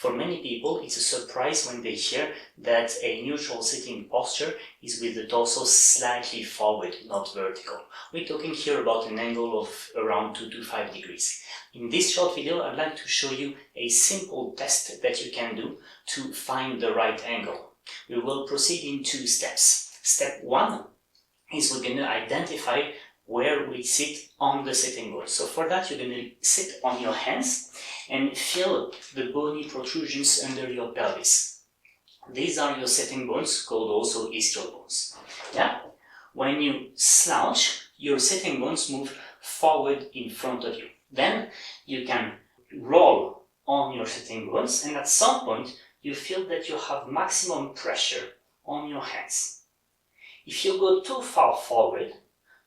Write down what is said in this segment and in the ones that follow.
For many people, it's a surprise when they hear that a neutral sitting posture is with the torso slightly forward, not vertical. We're talking here about an angle of around 2 to 5 degrees. In this short video, I'd like to show you a simple test that you can do to find the right angle. We will proceed in 2 steps. Step 1 is we're going to identify where we sit on the sitting bone. So for that, you're going to sit on your hands and feel the bony protrusions under your pelvis. These are your sitting bones, called also ischial bones. Yeah? When you slouch, your sitting bones move forward in front of you. Then you can roll on your sitting bones, and at some point you feel that you have maximum pressure on your hands. If you go too far forward,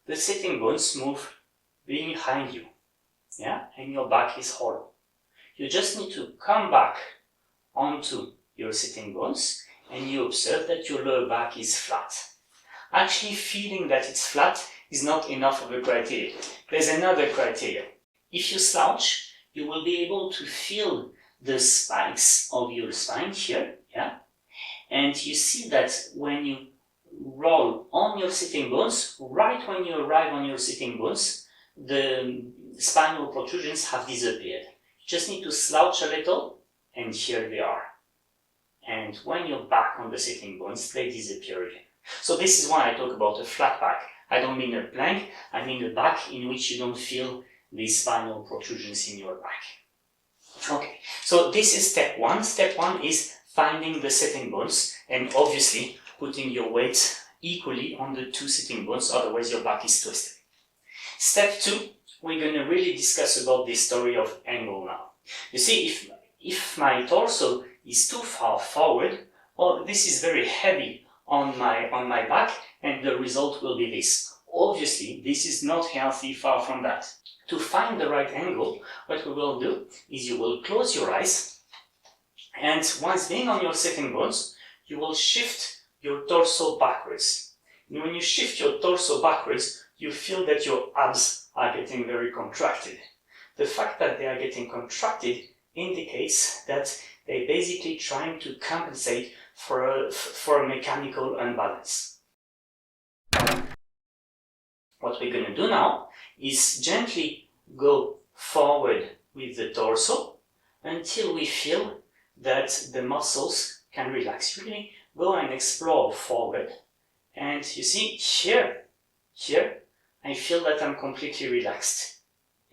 the sitting bones move behind you, yeah, and your back is hollow. You just need to come back onto your sitting bones and you observe that your lower back is flat. Actually, feeling that it's flat is not enough of a criteria. There's another criteria. If you slouch, you will be able to feel the spikes of your spine here, yeah, and you see that when you roll on your sitting bones, right when you arrive on your sitting bones, the spinal protrusions have disappeared. You just need to slouch a little, and here they are. And when you're back on the sitting bones, they disappear again. So this is why I talk about a flat back. I don't mean a plank, I mean a back in which you don't feel these spinal protrusions in your back. Okay, so this is step 1. Step 1 is finding the sitting bones, and obviously putting your weight equally on the 2 sitting bones, otherwise your back is twisted. Step 2, we're going to really discuss about this story of angle now. You see, if my torso is too far forward, well, this is very heavy on my back, and the result will be this. Obviously, this is not healthy, far from that. To find the right angle, what we will do is you will close your eyes, and once being on your sitting bones, you will shift your torso backwards. And when you shift your torso backwards, you feel that your abs are getting very contracted. The fact that they are getting contracted indicates that they're basically trying to compensate for a mechanical unbalance. What we're going to do now is gently go forward with the torso until we feel that the muscles can relax. Really go and explore forward, and you see here I feel that I'm completely relaxed.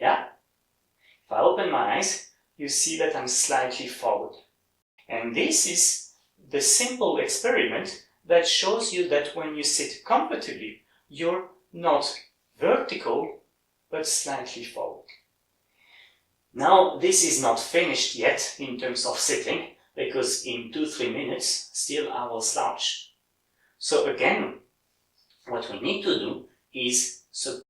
Yeah? If I open my eyes, you see that I'm slightly forward. And this is the simple experiment that shows you that when you sit comfortably, you're not vertical, but slightly forward. Now, this is not finished yet in terms of sitting, because in 2-3 minutes, still I will slouch. So again, what we need to do is support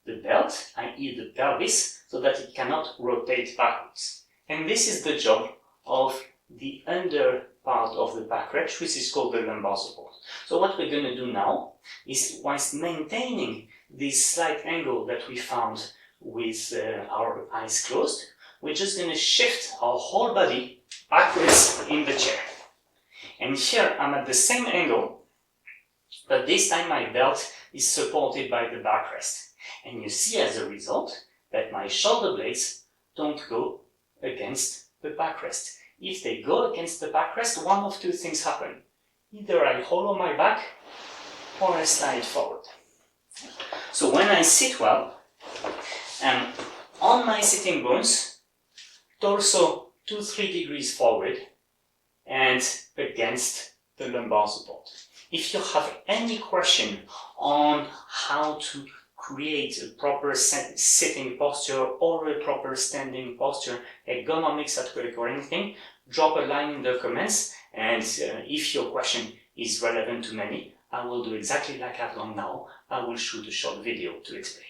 the belt, i.e. the pelvis, so that it cannot rotate backwards. And this is the job of the under part of the backrest, which is called the lumbar support. So what we're going to do now is, whilst maintaining this slight angle that we found with our eyes closed, we're just going to shift our whole body backwards in the chair. And here I'm at the same angle, but this time my belt is supported by the backrest. And you see as a result that my shoulder blades don't go against the backrest. If they go against the backrest, one of 2 things happen. Either I hollow my back or I slide forward. So when I sit well, I'm on my sitting bones, torso 2-3 degrees forward and against the lumbar support. If you have any question on how to create a proper sitting posture or a proper standing posture, ergonomics at work or anything, drop a line in the comments, and if your question is relevant to many, I will do exactly like I've done now. I will shoot a short video to explain.